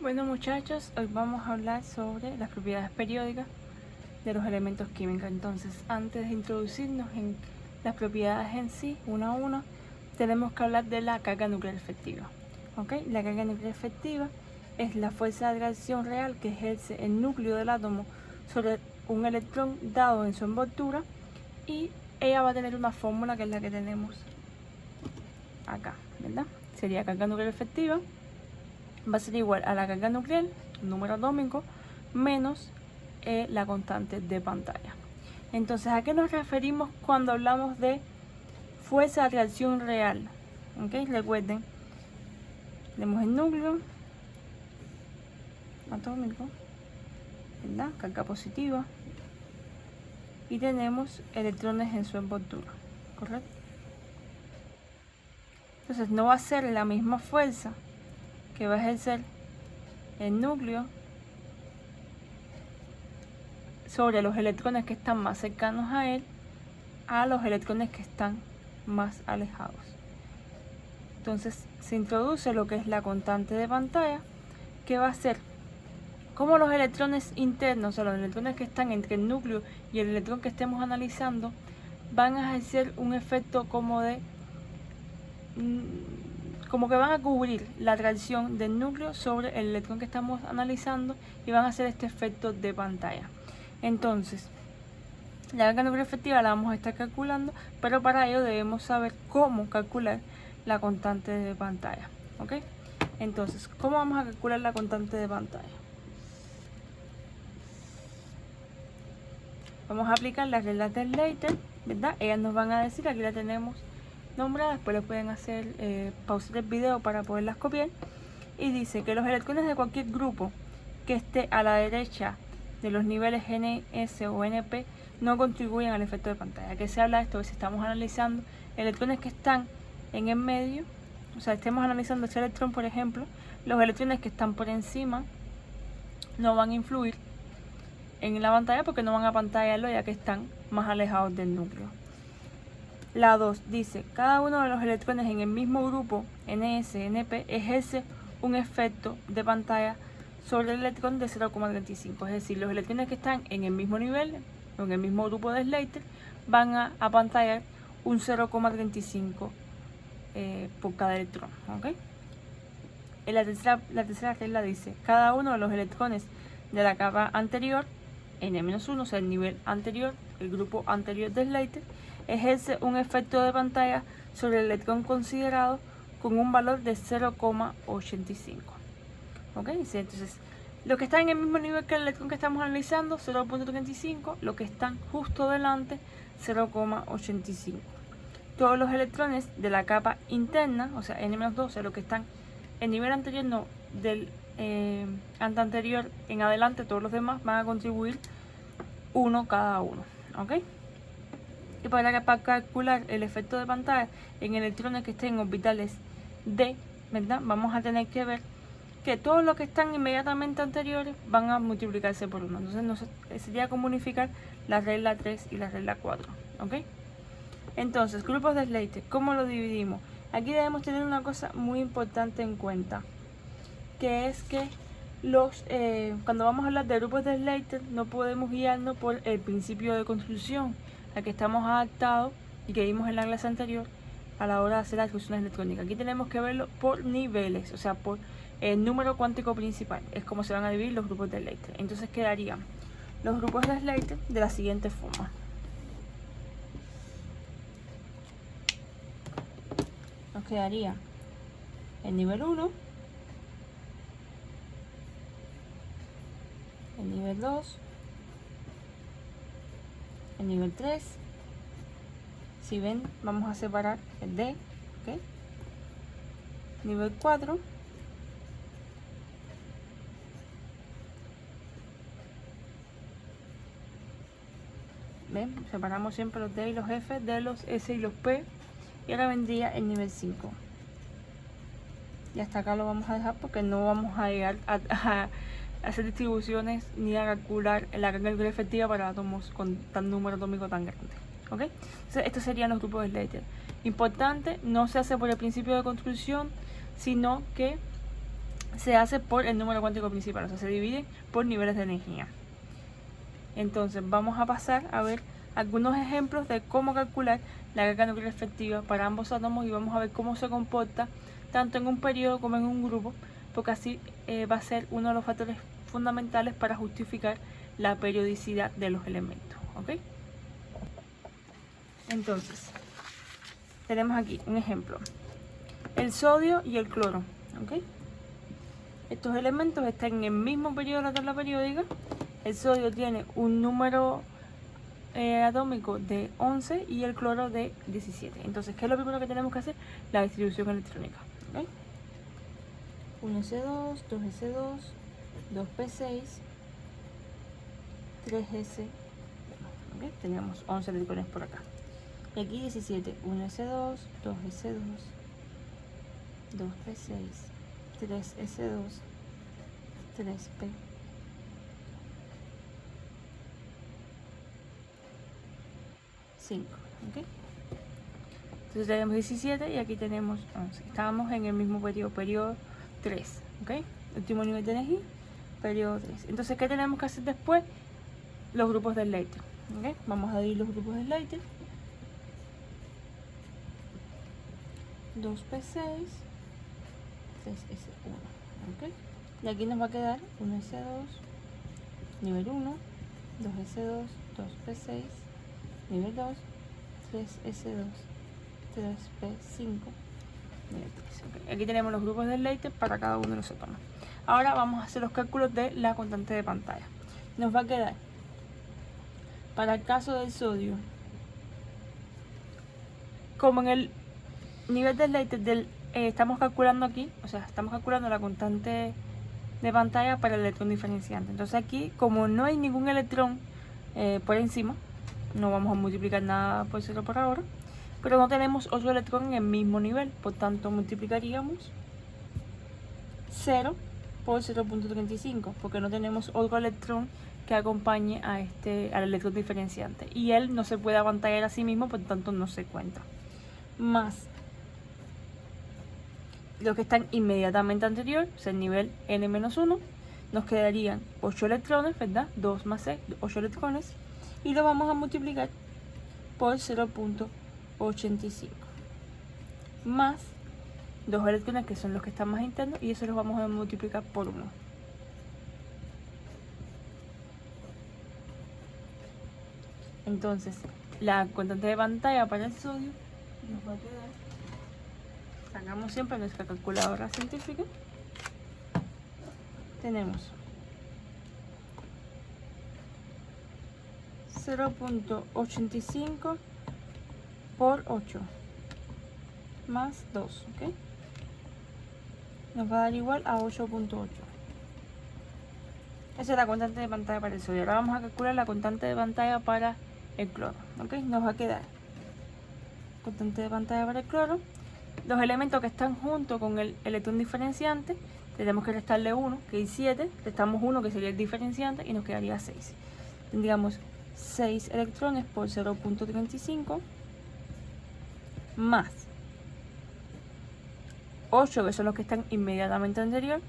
Bueno muchachos, hoy vamos a hablar sobre las propiedades periódicas de los elementos químicos. Entonces, antes de introducirnos en las propiedades en sí, uno a uno, tenemos que hablar de la carga nuclear efectiva. ¿Okay? La carga nuclear efectiva es la fuerza de atracción real que ejerce el núcleo del átomo sobre un electrón dado en su envoltura, y ella va a tener una fórmula que es la que tenemos acá, ¿verdad? Sería carga nuclear efectiva va a ser igual a la carga nuclear, número atómico, menos la constante de pantalla. Entonces, ¿a qué nos referimos cuando hablamos de fuerza de atracción real? ¿Okay? Recuerden, tenemos el núcleo atómico, ¿verdad? Carga positiva, y tenemos electrones en su envoltura, ¿correcto? Entonces, no va a ser la misma fuerza que va a ejercer el núcleo sobre los electrones que están más cercanos a él a los electrones que están más alejados. Entonces se introduce lo que es la constante de pantalla, que va a ser como los electrones internos, o sea, los electrones que están entre el núcleo y el electrón que estemos analizando, van a ejercer un efecto como que van a cubrir la atracción del núcleo sobre el electrón que estamos analizando, y van a hacer este efecto de pantalla. Entonces, la carga nuclear efectiva la vamos a estar calculando, pero para ello debemos saber cómo calcular la constante de pantalla. ¿Ok? Entonces, ¿cómo vamos a calcular la constante de pantalla? Vamos a aplicar las reglas del Leiter, ¿verdad? Ellas nos van a decir, aquí la tenemos nombrada, después le pueden hacer pausar el video para poderlas copiar. Y dice que los electrones de cualquier grupo que esté a la derecha de los niveles NS o NP no contribuyen al efecto de pantalla. ¿Qué se habla de esto? Si estamos analizando electrones que están en el medio, o sea, estemos analizando ese electrón, por ejemplo, los electrones que están por encima no van a influir en la pantalla porque no van a pantallarlo, ya que están más alejados del núcleo. La 2 dice, cada uno de los electrones en el mismo grupo NS, NP ejerce un efecto de pantalla sobre el electrón de 0,35, es decir, los electrones que están en el mismo nivel o en el mismo grupo de Slater van a apantallar un 0,35 por cada electrón. ¿Okay? La tercera regla dice, cada uno de los electrones de la capa anterior, N-1, o sea el nivel anterior, el grupo anterior de Slater, ejerce un efecto de pantalla sobre el electrón considerado con un valor de 0,85. ¿Ok? Entonces, los que están en el mismo nivel que el electrón que estamos analizando, 0,35, los que están justo delante, 0,85. Todos los electrones de la capa interna, o sea, N-2, o sea, los que están en nivel anterior, no, del anterior en adelante, todos los demás van a contribuir uno cada uno. ¿Ok? Y para calcular el efecto de pantalla en electrones que estén en orbitales D, ¿verdad? Vamos a tener que ver que todos los que están inmediatamente anteriores van a multiplicarse por 1. Entonces sería como unificar la regla 3 y la regla 4. ¿Ok? Entonces, grupos de Slater, ¿cómo lo dividimos? Aquí debemos tener una cosa muy importante en cuenta, que es que cuando vamos a hablar de grupos de Slater no podemos guiarnos por el principio de construcción al que estamos adaptados y que vimos en la clase anterior a la hora de hacer las fusiones electrónicas. Aquí tenemos que verlo por niveles, o sea, por el número cuántico principal. Es como se van a dividir los grupos de Slater. Entonces quedarían los grupos de Slater de la siguiente forma. Nos quedaría el nivel 1, el nivel 2, el nivel 3. Si ven, vamos a separar el D, ¿ok? Nivel 4, ven, separamos siempre los D y los F de los S y los P, y ahora vendría el nivel 5. Y hasta acá lo vamos a dejar porque no vamos a llegar a hacer distribuciones ni a calcular la carga efectiva para átomos con tan número atómico tan grande. ¿Ok? Entonces, estos serían los grupos de Slater. Importante, no se hace por el principio de construcción, sino que se hace por el número cuántico principal, o sea, se divide por niveles de energía. Entonces vamos a pasar a ver algunos ejemplos de cómo calcular la carga nuclear efectiva para ambos átomos y vamos a ver cómo se comporta tanto en un periodo como en un grupo, porque así va a ser uno de los factores fundamentales para justificar la periodicidad de los elementos. ¿Ok? Entonces, tenemos aquí un ejemplo: el sodio y el cloro. ¿Ok? Estos elementos están en el mismo periodo de la tabla periódica. El sodio tiene un número atómico de 11 y el cloro de 17. Entonces, ¿qué es lo primero que tenemos que hacer? La distribución electrónica. ¿Okay? 1s2, 2s2, 2p6, 3s. ¿Okay? Tenemos 11 electrones por acá. Y aquí 17, 1s2, 2s2, 2p6, 3s2, 3p. 5, ¿ok? Entonces tenemos 17 y aquí tenemos 11. Estábamos en el mismo periodo 3, ¿ok? Último nivel de energía, periodo 3. Entonces, ¿qué tenemos que hacer después? Los grupos del Leiter, ¿ok? Vamos a dividir los grupos del Leiter. 2p6, 3s1, ¿ok? Y aquí nos va a quedar 1s2, nivel 1, 2s2, 2p6, nivel 2, 3s2, 3p5, nivel 3. Okay. Aquí tenemos los grupos del Leiter para cada uno de los átomos. Ahora vamos a hacer los cálculos de la constante de pantalla. Nos va a quedar, para el caso del sodio, como en el nivel del Leiter estamos calculando aquí, o sea, estamos calculando la constante de pantalla para el electrón diferenciante. Entonces aquí, como no hay ningún electrón por encima, no vamos a multiplicar nada por 0 por ahora, pero no tenemos otro electrón en el mismo nivel, por tanto multiplicaríamos 0 por 0.35, porque no tenemos otro electrón que acompañe al electrón diferenciante, y él no se puede apantallar a sí mismo, por tanto no se cuenta. Más los que están inmediatamente anterior, o sea, el nivel n-1, nos quedarían 8 electrones, ¿verdad? 2 más 6, 8 electrones, y lo vamos a multiplicar por 0.85, más 2 electrones que son los que están más internos, y eso los vamos a multiplicar por 1. Entonces, la constante de pantalla para el sodio nos va a quedar, sacamos siempre nuestra calculadora científica, tenemos 0.85 por 8 más 2, ¿ok? Nos va a dar igual a 8.8. Esa es la constante de pantalla para el sodio. Ahora vamos a calcular la constante de pantalla para el cloro, ¿ok? Nos va a quedar constante de pantalla para el cloro. Los elementos que están junto con el electrón diferenciante, tenemos que restarle 1, que es 7, restamos 1, que sería el diferenciante, y nos quedaría 6. Tendríamos 6 electrones por 0.35 más 8, que son los que están inmediatamente anterior,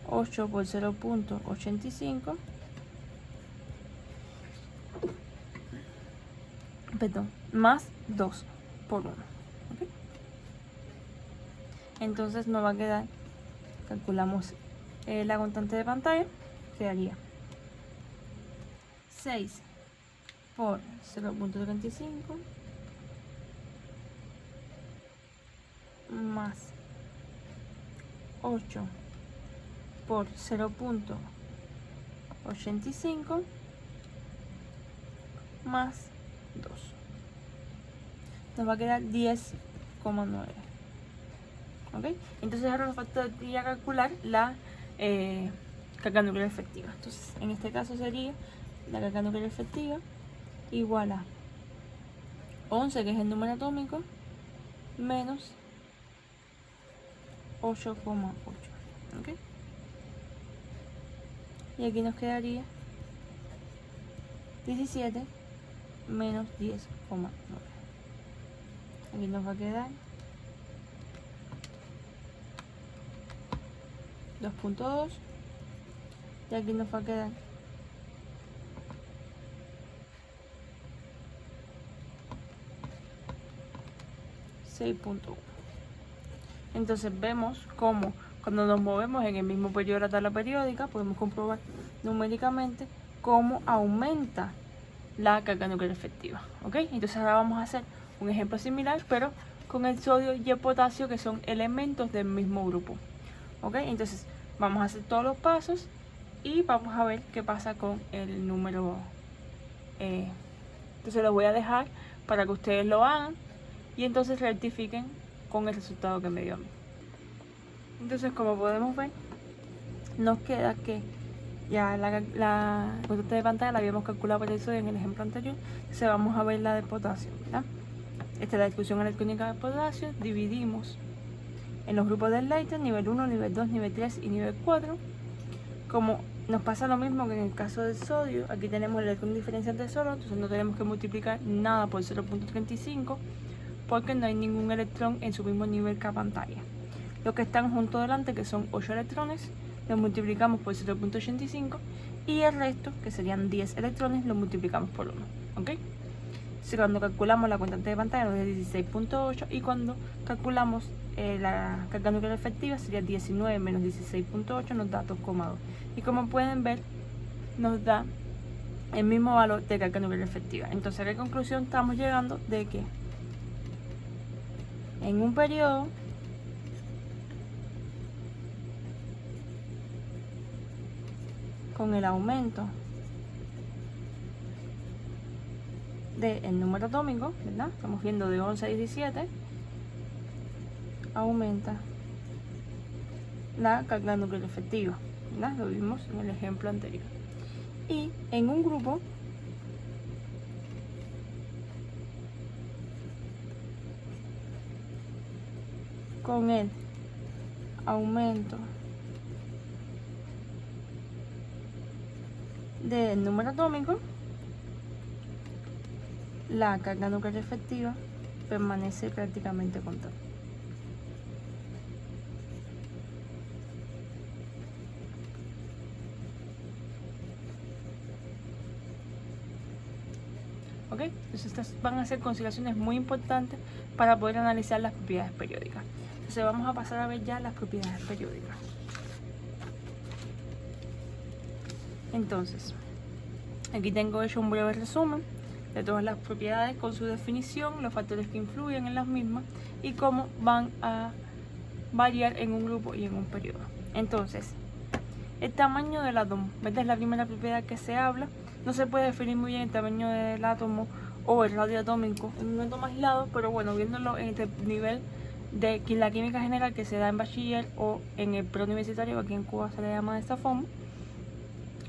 8 por 0.85, perdón, más 2 por 1. ¿Okay? Entonces nos va a quedar, calculamos la constante de pantalla, quedaría 6 por 0.35 más 8 por 0.85 más 2. Nos va a quedar 10,9. ¿Ok? Entonces ahora nos faltaría calcular la carga nuclear efectiva. Entonces en este caso sería la carga nuclear efectiva igual a 11, que es el número atómico, menos 8,8. ¿Ok? Y aquí nos quedaría 17 menos 10,9. Aquí nos va a quedar 2.2 y aquí nos va a quedar 6.1. Entonces vemos cómo cuando nos movemos en el mismo periodo de la tabla periódica podemos comprobar numéricamente cómo aumenta la carga nuclear efectiva. ¿Ok? Entonces ahora vamos a hacer un ejemplo similar, pero con el sodio y el potasio, que son elementos del mismo grupo. ¿Ok? Entonces vamos a hacer todos los pasos y vamos a ver qué pasa con el número. Entonces lo voy a dejar para que ustedes lo hagan y entonces rectifiquen con el resultado que me dio a mí. Entonces, como podemos ver, nos queda que ya la constante de pantalla la habíamos calculado por eso en el ejemplo anterior. Entonces vamos a ver la de potasio, ¿verdad? Esta es la discusión electrónica de potasio. Dividimos en los grupos del Leiter, nivel 1, nivel 2, nivel 3 y nivel 4. Como nos pasa lo mismo que en el caso del sodio, aquí tenemos el electrón diferenciante solo, entonces no tenemos que multiplicar nada por 0.35 porque no hay ningún electrón en su mismo nivel que pantalla. Los que están junto delante, que son 8 electrones, los multiplicamos por 0.85 y el resto, que serían 10 electrones, los multiplicamos por 1. ¿Ok? Si cuando calculamos la constante de pantalla nos da 16.8 y cuando calculamos la carga nuclear efectiva sería 19 menos 16.8, nos da 2,2. Y como pueden ver, nos da el mismo valor de carga nuclear efectiva. Entonces, ¿a qué conclusión estamos llegando? De que en un periodo con el aumento del número atómico, ¿verdad? Estamos viendo de 11 a 17, aumenta la carga nuclear efectiva, ¿verdad? Lo vimos en el ejemplo anterior. Y en un grupo con el aumento del número atómico, la carga nuclear efectiva permanece prácticamente constante. ¿Ok? Entonces estas van a ser consideraciones muy importantes para poder analizar las propiedades periódicas. Entonces vamos a pasar a ver ya las propiedades periódicas. Entonces, aquí tengo hecho un breve resumen de todas las propiedades con su definición, los factores que influyen en las mismas y cómo van a variar en un grupo y en un periodo. Entonces, el tamaño del átomo, esta es la primera propiedad que se habla. No se puede definir muy bien el tamaño del átomo o el radio atómico en un átomo aislado, pero bueno, viéndolo en este nivel de la química general que se da en bachiller o en el preuniversitario, aquí en Cuba se le llama de esta forma,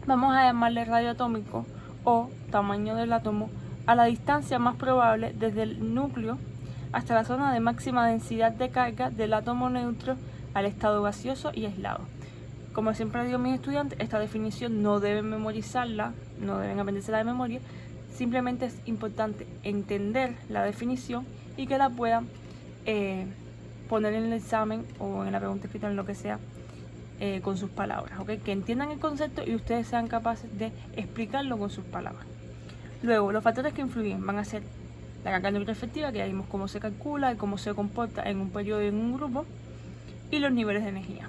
vamos a llamarle radio atómico o tamaño del átomo a la distancia más probable desde el núcleo hasta la zona de máxima densidad de carga del átomo neutro al estado gaseoso y aislado. Como siempre digo a mis estudiantes, esta definición no deben memorizarla, no deben aprendérsela de memoria, simplemente es importante entender la definición y que la puedan poner en el examen o en la pregunta escrita, en lo que sea, con sus palabras, ¿ok? Que entiendan el concepto y ustedes sean capaces de explicarlo con sus palabras. Luego, los factores que influyen van a ser la carga nuclear efectiva, que ya vimos cómo se calcula y cómo se comporta en un periodo y en un grupo, y los niveles de energía.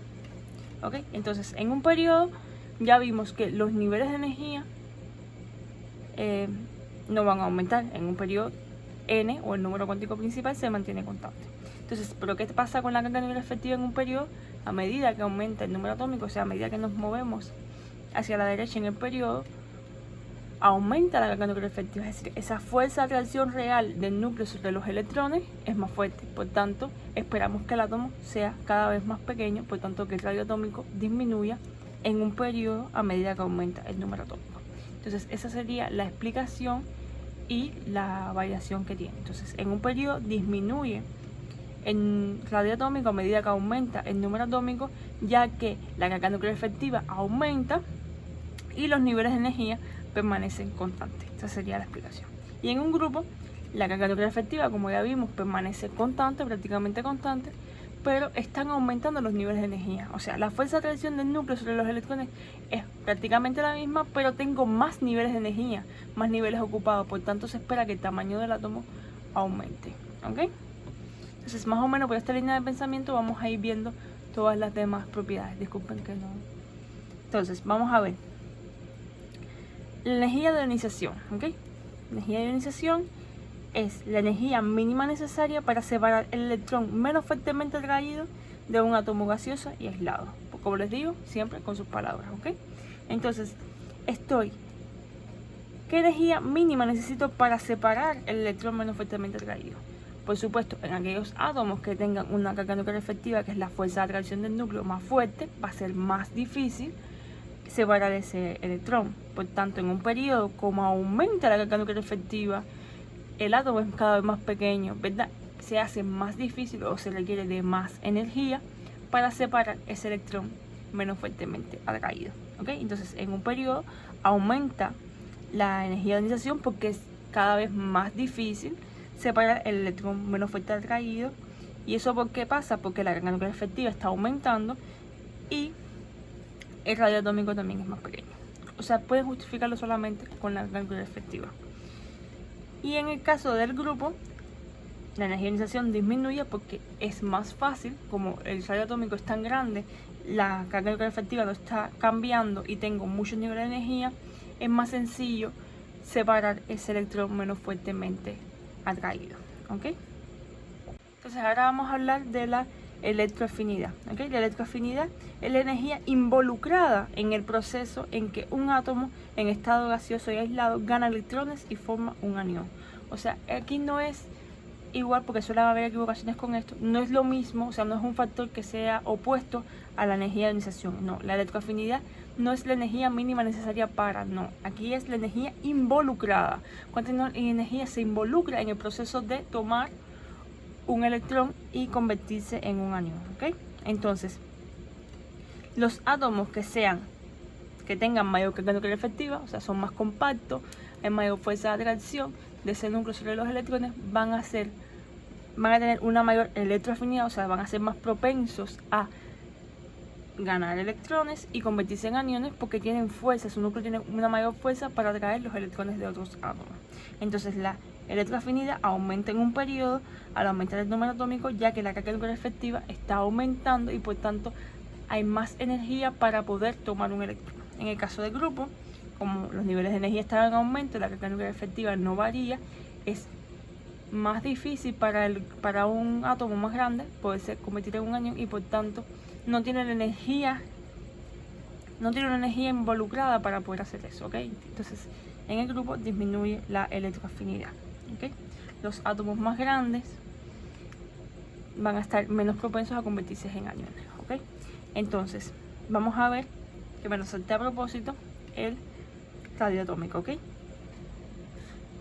¿Ok? Entonces, en un periodo ya vimos que los niveles de energía no van a aumentar. En un periodo n, o el número cuántico principal, se mantiene constante. Entonces, ¿pero qué pasa con la carga nuclear efectiva en un periodo? A medida que aumenta el número atómico, o sea, a medida que nos movemos hacia la derecha en el periodo, aumenta la carga nuclear efectiva. Es decir, esa fuerza de atracción real del núcleo sobre los electrones es más fuerte. Por tanto, esperamos que el átomo sea cada vez más pequeño, por tanto que el radio atómico disminuya en un periodo a medida que aumenta el número atómico. Entonces, esa sería la explicación y la variación que tiene. Entonces, en un periodo disminuye el radio atómico a medida que aumenta el número atómico, ya que la carga nuclear efectiva aumenta y los niveles de energía permanecen constantes. Esa sería la explicación. Y en un grupo, la carga nuclear efectiva, como ya vimos, permanece constante, prácticamente constante, pero están aumentando los niveles de energía. O sea, la fuerza de atracción del núcleo sobre los electrones es prácticamente la misma, pero tengo más niveles de energía, más niveles ocupados. Por tanto, se espera que el tamaño del átomo aumente. ¿Ok? Entonces, más o menos por esta línea de pensamiento vamos a ir viendo todas las demás propiedades. Disculpen que no. Entonces, vamos a ver. La energía de ionización. ¿Ok? La energía de ionización es la energía mínima necesaria para separar el electrón menos fuertemente atraído de un átomo gaseoso y aislado. Como les digo, siempre con sus palabras, ¿ok? Entonces, ¿qué energía mínima necesito para separar el electrón menos fuertemente atraído? Por supuesto, en aquellos átomos que tengan una carga nuclear efectiva, que es la fuerza de atracción del núcleo más fuerte, va a ser más difícil separar ese electrón. Por tanto, en un periodo, como aumenta la carga nuclear efectiva, el átomo es cada vez más pequeño, ¿verdad? Se hace más difícil o se requiere de más energía para separar ese electrón menos fuertemente atraído, ¿ok? Entonces, en un periodo aumenta la energía de ionización porque es cada vez más difícil separar el electrón menos fuerte atraído. ¿Y eso por qué pasa? Porque la carga nuclear efectiva está aumentando y el radio atómico también es más pequeño. O sea, pueden justificarlo solamente con la carga nuclear efectiva. Y en el caso del grupo, la energía de ionización disminuye porque es más fácil, como el radio atómico es tan grande, la carga nuclear efectiva no está cambiando y tengo muchos niveles de energía, es más sencillo separar ese electrón menos fuertemente atraído. ¿Ok? Entonces ahora vamos a hablar de la electroafinidad. ¿Ok? La electroafinidad es la energía involucrada en el proceso en que un átomo en estado gaseoso y aislado gana electrones y forma un anión. O sea, aquí no es igual, porque suele haber equivocaciones con esto, no es lo mismo, o sea, no es un factor que sea opuesto a la energía de ionización. No, la electroafinidad no es la energía mínima necesaria para, no, aquí es la energía involucrada. ¿Cuánta energía se involucra en el proceso de tomar un electrón y convertirse en un anión? ¿Ok? Entonces, los átomos que tengan mayor carga nuclear efectiva, o sea, son más compactos, hay mayor fuerza de atracción de ese núcleo sobre los electrones, van a tener una mayor electroafinidad, o sea, van a ser más propensos a ganar electrones y convertirse en aniones porque tienen fuerza, su núcleo tiene una mayor fuerza para atraer los electrones de otros átomos. Entonces, la electroafinidad aumenta en un periodo al aumentar el número atómico, ya que la carga nuclear efectiva está aumentando y por tanto hay más energía para poder tomar un electrón. En el caso del grupo, como los niveles de energía están en aumento, la carga nuclear efectiva no varía, es más difícil para un átomo más grande poderse convertir en un anión y por tanto no tiene una energía involucrada para poder hacer eso, ¿ok? Entonces, en el grupo disminuye la electroafinidad, ¿ok? Los átomos más grandes van a estar menos propensos a convertirse en aniones, ¿ok? Entonces, vamos a ver, que me lo salté a propósito, el radio atómico, ¿ok?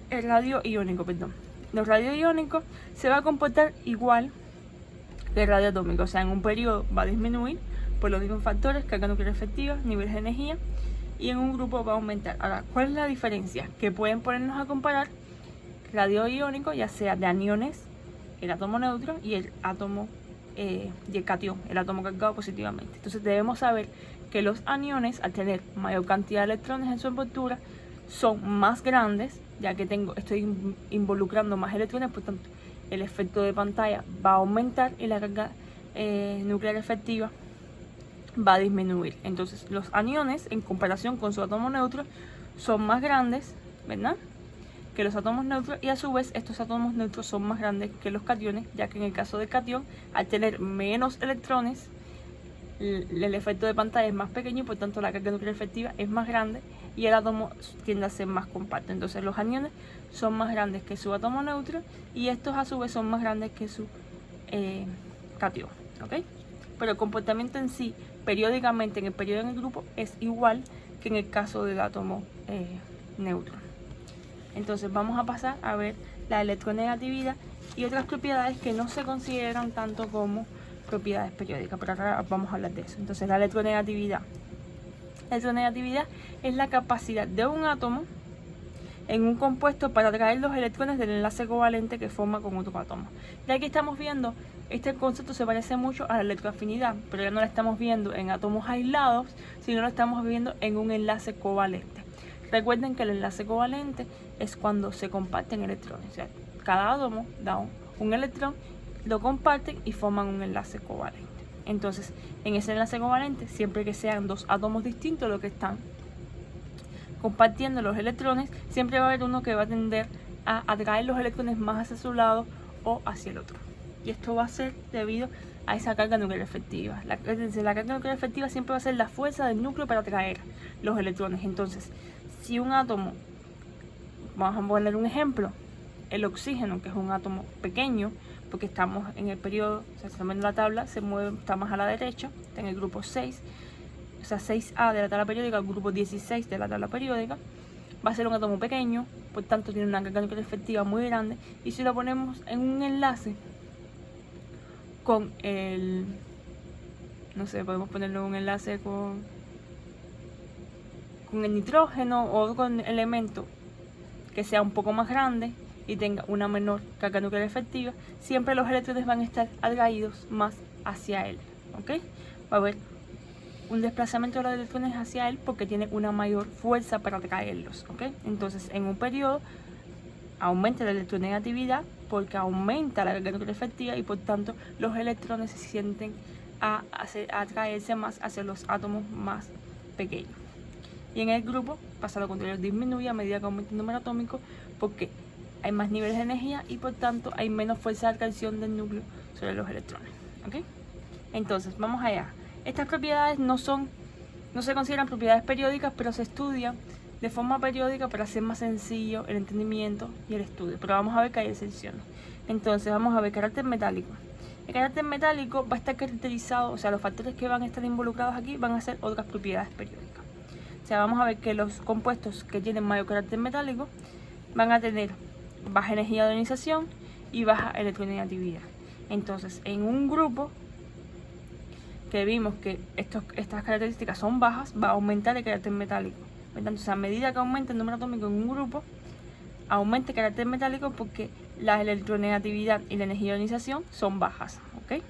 El radio iónico, perdón. Los radioiónicos se va a comportar igual que el radio atómico, o sea, en un periodo va a disminuir por los mismos factores, carga nuclear efectiva, niveles de energía, y en un grupo va a aumentar. Ahora, ¿cuál es la diferencia? Que pueden ponernos a comparar radioiónico, ya sea de aniones, el átomo neutro y el átomo y el catión, el átomo cargado positivamente. Entonces debemos saber que los aniones, al tener mayor cantidad de electrones en su envoltura, son más grandes, ya que estoy involucrando más electrones, por tanto el efecto de pantalla va a aumentar y la carga nuclear efectiva va a disminuir. Entonces los aniones, en comparación con su átomo neutro, son más grandes, ¿verdad?, que los átomos neutros, y a su vez estos átomos neutros son más grandes que los cationes, ya que en el caso del catión, al tener menos electrones, el efecto de pantalla es más pequeño y por tanto la carga nuclear efectiva es más grande y el átomo tiende a ser más compacto. Entonces los aniones son más grandes que su átomo neutro y estos a su vez son más grandes que su catión, ¿ok? Pero el comportamiento en sí, periódicamente en el periodo en el grupo, es igual que en el caso del átomo neutro. Entonces vamos a pasar a ver la electronegatividad y otras propiedades que no se consideran tanto como propiedades periódicas, pero ahora vamos a hablar de eso. Entonces la electronegatividad. La electronegatividad es la capacidad de un átomo en un compuesto para atraer los electrones del enlace covalente que forma con otro átomo. Ya aquí estamos viendo, este concepto se parece mucho a la electroafinidad, pero ya no lo estamos viendo en átomos aislados, sino lo estamos viendo en un enlace covalente. Recuerden que el enlace covalente es cuando se comparten electrones, o sea, cada átomo da un electrón, lo comparten y forman un enlace covalente. Entonces, en ese enlace covalente, siempre que sean dos átomos distintos los que están compartiendo los electrones, siempre va a haber uno que va a tender a atraer los electrones más hacia su lado o hacia el otro. Y esto va a ser debido a esa carga nuclear efectiva. La carga nuclear efectiva siempre va a ser la fuerza del núcleo para atraer los electrones. Entonces, si un átomo, vamos a poner un ejemplo, el oxígeno, que es un átomo pequeño, porque estamos en el periodo, o sea, si estamos en la tabla, se mueve, está más a la derecha, está en el grupo 6, o sea, 6A de la tabla periódica, el grupo 16 de la tabla periódica, va a ser un átomo pequeño, por tanto tiene una carga nuclear efectiva muy grande, y si lo ponemos en un enlace con el, no sé, podemos ponerlo en un enlace con el nitrógeno o con elemento que sea un poco más grande y tenga una menor carga nuclear efectiva, siempre los electrones van a estar atraídos más hacia él, ¿ok? Va a haber un desplazamiento de los electrones hacia él porque tiene una mayor fuerza para atraerlos, ¿ok? Entonces, en un periodo aumenta la electronegatividad porque aumenta la carga nuclear efectiva y por tanto los electrones se sienten a atraerse más hacia los átomos más pequeños. Y en el grupo pasa lo contrario, disminuye a medida que aumenta el número atómico porque hay más niveles de energía y por tanto hay menos fuerza de atracción del núcleo sobre los electrones, ¿ok? Entonces, vamos allá. Estas propiedades no se consideran propiedades periódicas, pero se estudian de forma periódica para hacer más sencillo el entendimiento y el estudio. Pero vamos a ver que hay excepciones. Entonces, vamos a ver carácter metálico. El carácter metálico va a estar caracterizado, o sea, los factores que van a estar involucrados aquí van a ser otras propiedades periódicas. O sea, vamos a ver que los compuestos que tienen mayor carácter metálico van a tener baja energía de ionización y baja electronegatividad. Entonces, en un grupo que vimos que estas características son bajas, va a aumentar el carácter metálico. Entonces, a medida que aumenta el número atómico en un grupo, aumenta el carácter metálico porque la electronegatividad y la energía de ionización son bajas, ¿ok?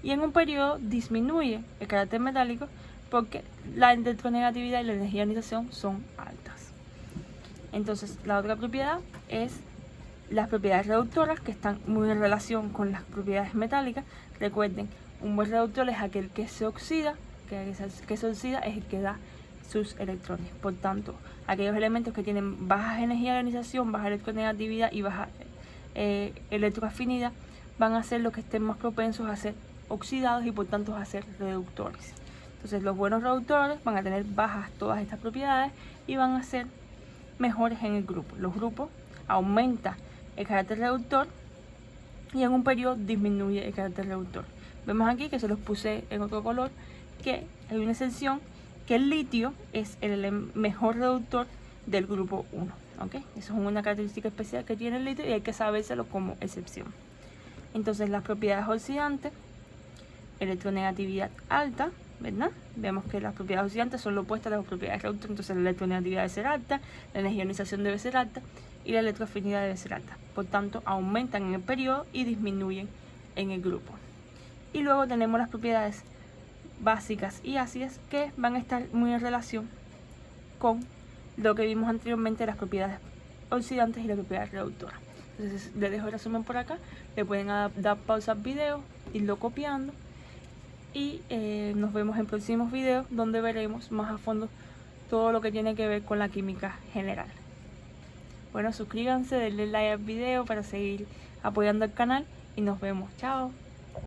Y en un periodo disminuye el carácter metálico porque la electronegatividad y la energía de ionización son altas. Entonces, la otra propiedad es las propiedades reductoras, que están muy en relación con las propiedades metálicas. Recuerden, un buen reductor es aquel que se oxida, que se oxida es el que da sus electrones. Por tanto, aquellos elementos que tienen baja energía de ionización, baja electronegatividad y baja electroafinidad van a ser los que estén más propensos a ser oxidados y por tanto a ser reductores. Entonces, los buenos reductores van a tener bajas todas estas propiedades y van a ser mejores en el grupo. Los grupos aumenta el carácter reductor y en un periodo disminuye el carácter reductor. Vemos aquí que se los puse en otro color, que hay una excepción, que el litio es el mejor reductor del grupo 1, ¿ok? Eso es una característica especial que tiene el litio y hay que sabérselo como excepción. Entonces, las propiedades oxidantes, electronegatividad alta, ¿verdad? Vemos que las propiedades oxidantes son lo opuesto a las propiedades reductoras, entonces la electronegatividad debe ser alta, la energía de ionización debe ser alta y la electroafinidad debe ser alta. Por tanto, aumentan en el periodo y disminuyen en el grupo. Y luego tenemos las propiedades básicas y ácidas que van a estar muy en relación con lo que vimos anteriormente, las propiedades oxidantes y las propiedades reductoras. Entonces, les dejo el resumen por acá, le pueden dar pausa al video, irlo copiando y nos vemos en próximos videos donde veremos más a fondo todo lo que tiene que ver con la química general. Bueno, suscríbanse, denle like al video para seguir apoyando el canal y nos vemos. Chao.